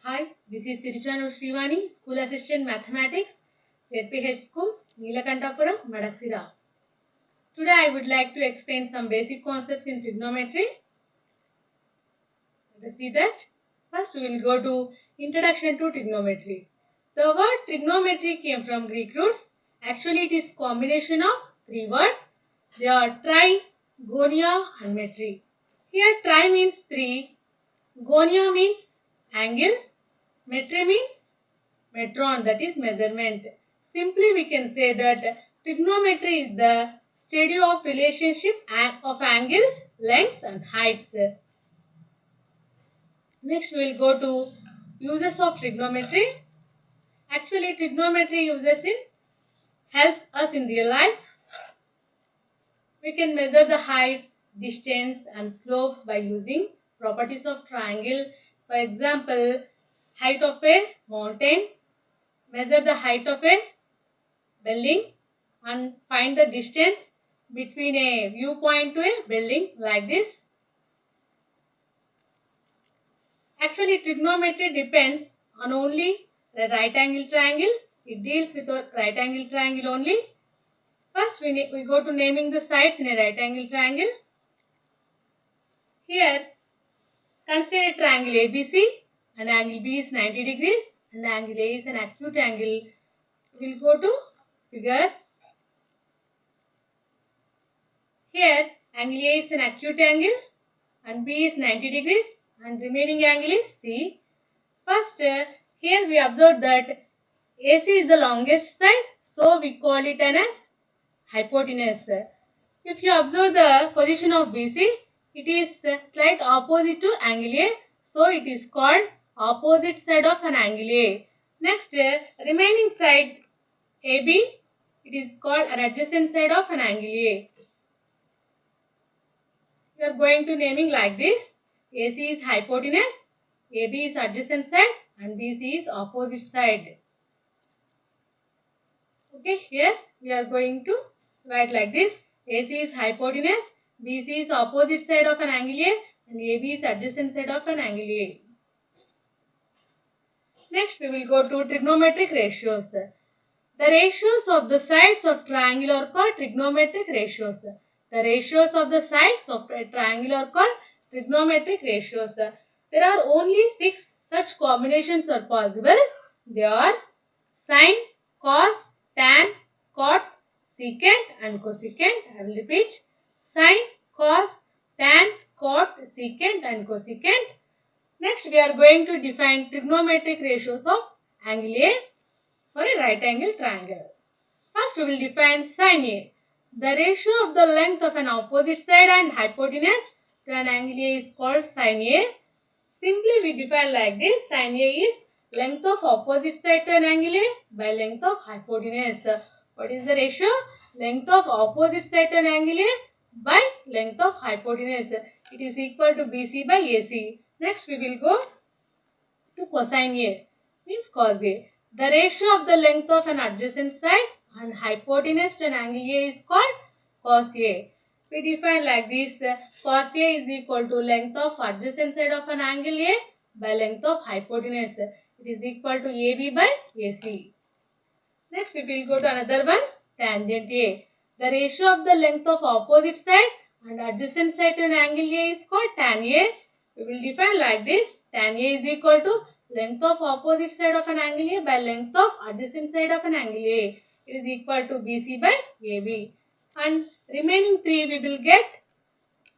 Hi, this is Tiruchanur Srivani, School Assistant Mathematics, ZPH School, Neelakantapuram, Madaksira. Today I would like to explain some basic concepts in trigonometry. Let us see that. First we will go to Introduction to Trigonometry. The word trigonometry came from Greek roots. Actually it is combination of three words. They are tri, gonia and metry. Here tri means three, gonia means angle, metry means metron, that is measurement. Simply we can say that trigonometry is the study of relationship of angles, lengths and heights. Next we will go to uses of trigonometry. Actually trigonometry uses in helps us in real life. We can measure the heights, distance and slopes by using properties of triangle. For example, height of a mountain, measure the height of a building and find the distance between a viewpoint to a building like this. Actually trigonometry depends on only the right angle triangle. It deals with a right angle triangle only. First we go to naming the sides in a right angle triangle. Here consider a triangle ABC and angle B is 90 degrees and angle A is an acute angle. We will go to figure. Here angle A is an acute angle and B is 90 degrees and remaining angle is C. First, here we observe that AC is the longest side, so we call it as hypotenuse. If you observe the position of BC, it is slight opposite to angle A, so it is called opposite side of an angle A. Next, remaining side AB, it is called an adjacent side of an angle A. We are going to naming like this. AC is hypotenuse, AB is adjacent side and BC is opposite side. Okay, here we are going to write like this. AC is hypotenuse, BC is opposite side of an angle A and AB is adjacent side of an angle A. Next we will go to trigonometric ratios. The ratios of the sides of triangle are called trigonometric ratios. The ratios of the sides of a triangle are called trigonometric ratios. There are only 6 such combinations are possible. They are sine, cos, tan, cot, secant and cosecant. I will repeat. Sine, cos, tan, cot, secant and cosecant. Next we are going to define trigonometric ratios of angle A for a right angle triangle. First we will define sin A. The ratio of the length of an opposite side and hypotenuse to an angle A is called sin A. Simply we define like this. Sin A is length of opposite side to an angle A by length of hypotenuse. What is the ratio? Length of opposite side to an angle A by length of hypotenuse. It is equal to BC by AC. Next we will go to cosine A, means cos A. The ratio of the length of an adjacent side and hypotenuse to an angle A is called cos A. We define like this. Cos A is equal to length of adjacent side of an angle A by length of hypotenuse. It is equal to AB by AC. Next we will go to another one, tangent A. The ratio of the length of opposite side and adjacent side to an angle A is called tan A. We will define like this. Tan A is equal to length of opposite side of an angle A by length of adjacent side of an angle A. It is equal to BC by AB. And remaining 3 we will get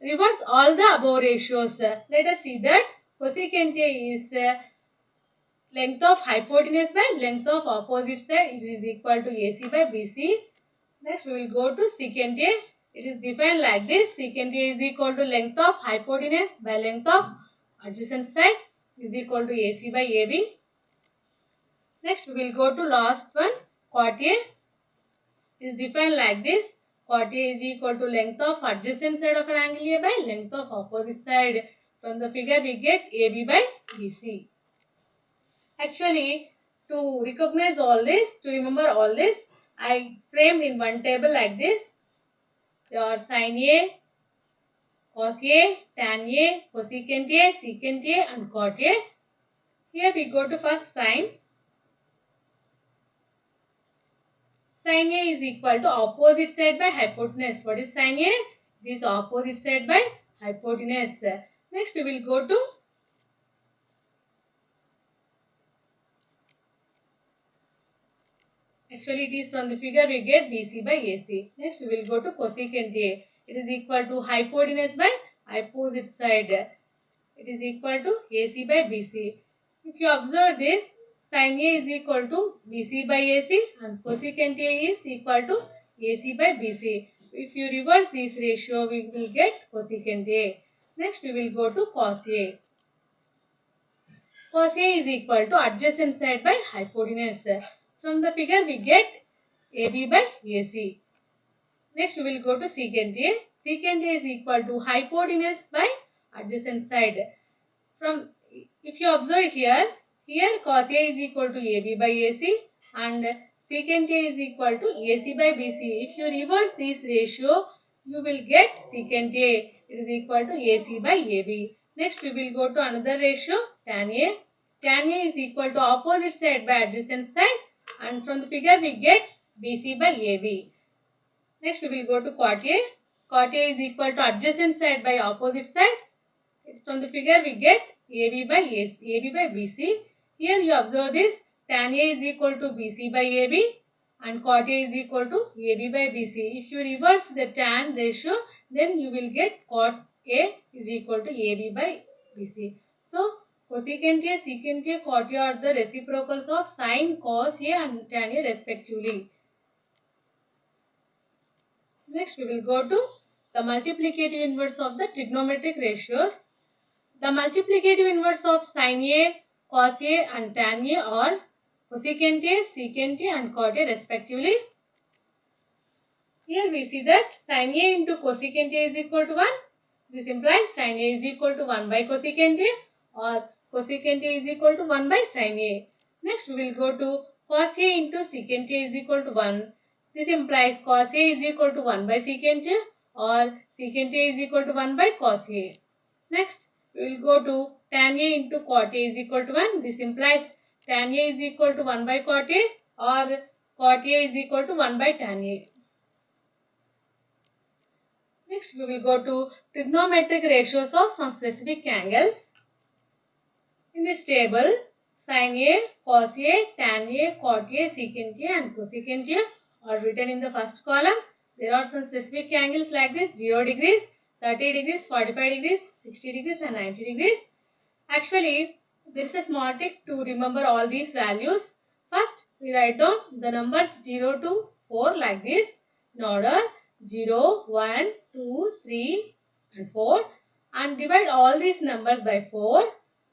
reverse all the above ratios. Let us see that cosecant A is length of hypotenuse by length of opposite side. It is equal to AC by BC. Next we will go to secant A. It is defined like this. Secant A is equal to length of hypotenuse by length of adjacent side is equal to AC by AB. Next we will go to last one, cot A. It is defined like this. Cot A is equal to length of adjacent side of an angle A by length of opposite side. From the figure we get AB by BC. Actually, to recognize all this, to remember all this, I framed in one table like this. There are sin A, cos A, tan A, cosecant A, secant A and cot A. Here we go to first sine. Sin A is equal to opposite side by hypotenuse. What is sin A? It is opposite side by hypotenuse. Next we will go to actually it is from the figure we get BC by AC. Next we will go to cosecant A. It is equal to hypotenuse by opposite side. It is equal to AC by BC. If you observe this, sin A is equal to BC by AC and cosecant A is equal to AC by BC. If you reverse this ratio, we will get cosecant A. Next, we will go to cos A. Cos A is equal to adjacent side by hypotenuse. From the figure, we get AB by AC. Next, we will go to secant A. Secant A is equal to hypotenuse by adjacent side. From if you observe here cos A is equal to AB by AC and secant A is equal to AC by BC. If you reverse this ratio, you will get secant A. It is equal to AC by AB. Next, we will go to another ratio, tan A. Tan A is equal to opposite side by adjacent side and from the figure we get BC by AB. Next, we will go to cot A. Cot A is equal to adjacent side by opposite side. From the figure we get AB by BC. Here you observe this tan A is equal to BC by AB and cot A is equal to AB by BC. If you reverse the tan ratio, then you will get cot A is equal to AB by BC. So cosecant A, secant A, cot A are the reciprocals of sine, cos A and tan A respectively. Next we will go to the multiplicative inverse of the trigonometric ratios. The multiplicative inverse of sin A, cos A and tan A are cosecant A, secant A and cot A respectively. Here we see that sin A into cosecant A is equal to 1. This implies sin A is equal to 1 by cosecant A or cosecant A is equal to 1 by sin A. Next we will go to cos A into secant A is equal to 1. This implies cos A is equal to 1 by secant A or secant A is equal to 1 by cos A. Next, we will go to tan A into cot A is equal to 1. This implies tan A is equal to 1 by cot A or cot A is equal to 1 by tan A. Next, we will go to trigonometric ratios of some specific angles. In this table, sin A, cos A, tan A, cot A, secant A and cosecant A are written in the first column. There are some specific angles like this 0 degrees, 30 degrees, 45 degrees, 60 degrees and 90 degrees. Actually, this is a small trick to remember all these values. First, we write down the numbers 0 to 4 like this in order 0, 1, 2, 3 and 4 and divide all these numbers by 4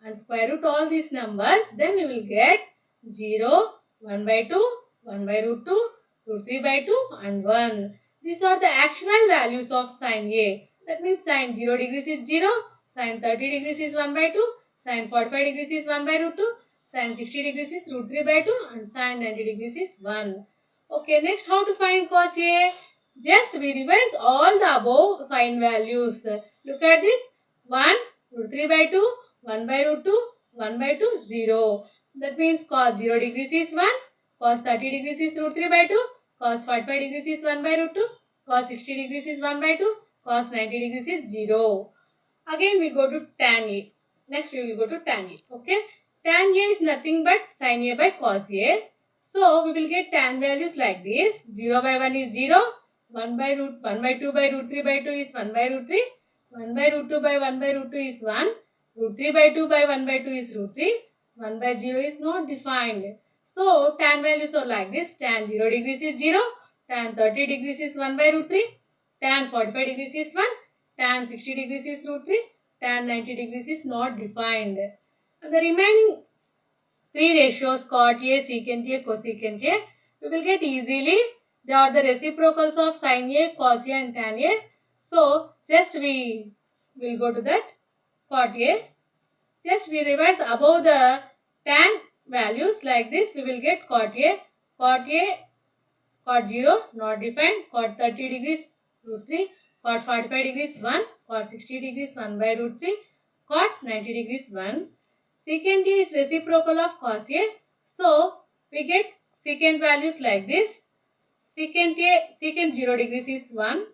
and square root all these numbers. Then we will get 0, 1 by 2, 1 by root 2, root 3 by 2 and 1. These are the actual values of sin A. That means sin 0 degrees is 0, sin 30 degrees is 1 by 2, sin 45 degrees is 1 by root 2, sin 60 degrees is root 3 by 2 and sin 90 degrees is 1. Okay, next how to find cos A? Just we revise all the above sin values. Look at this 1 root 3 by 2, 1 by root 2, 1 by 2, 0. That means cos 0 degrees is 1, cos 30 degrees is root 3 by 2, cos 45 degrees is 1 by root 2, cos 60 degrees is 1 by 2, cos 90 degrees is 0. Again we go to tan A. Next we will go to tan A. Okay. Tan A is nothing but sin A by cos A. So we will get tan values like this. 0 by 1 is 0. 1 by 2 by root 3 by 2 is 1 by root 3. 1 by root 2 by 1 by root 2 is 1. Root 3 by 2 by 1 by 2 is root 3. 1 by 0 is not defined. So tan values are like this. Tan 0 degrees is 0. Tan 30 degrees is 1 by root 3. Tan 45 degrees is 1. Tan 60 degrees is root 3. Tan 90 degrees is not defined. And the remaining three ratios cot A, secant A, cosecant A, we will get easily. They are the reciprocals of sin A, cos A and tan A. So just we will go to that cot A. Just we reverse above the tan values like this. We will get cot A, cot 0 not defined, cot 30 degrees root 3, cot 45 degrees 1, cot 60 degrees 1 by root 3, cot 90 degrees 1. Secant A is reciprocal of cos A. So, we get secant values like this. Secant A, secant 0 degrees is 1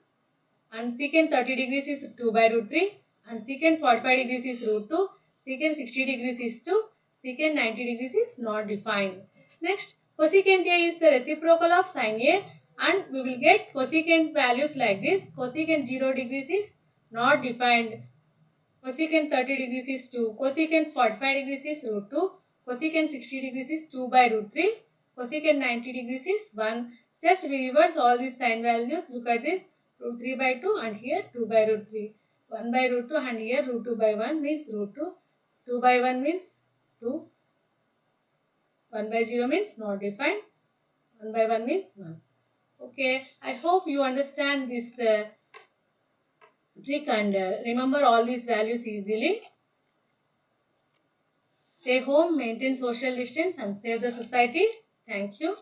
and secant 30 degrees is 2 by root 3 and secant 45 degrees is root 2, secant 60 degrees is 2, secant 90 degrees is not defined. Next, cosecant A is the reciprocal of sin A and we will get cosecant values like this. Cosecant 0 degrees is not defined. Cosecant 30 degrees is 2. Cosecant 45 degrees is root 2. Cosecant 60 degrees is 2 by root 3. Cosecant 90 degrees is 1. Just we reverse all these sign values. Look at this. Root 3 by 2 and here 2 by root 3. 1 by root 2 and here root 2 by 1 means root 2. 2 by 1 means 2. 1 by 0 means not defined. 1 by 1 means 1. Okay. I hope you understand this trick and remember all these values easily. Stay home, maintain social distance and save the society. Thank you.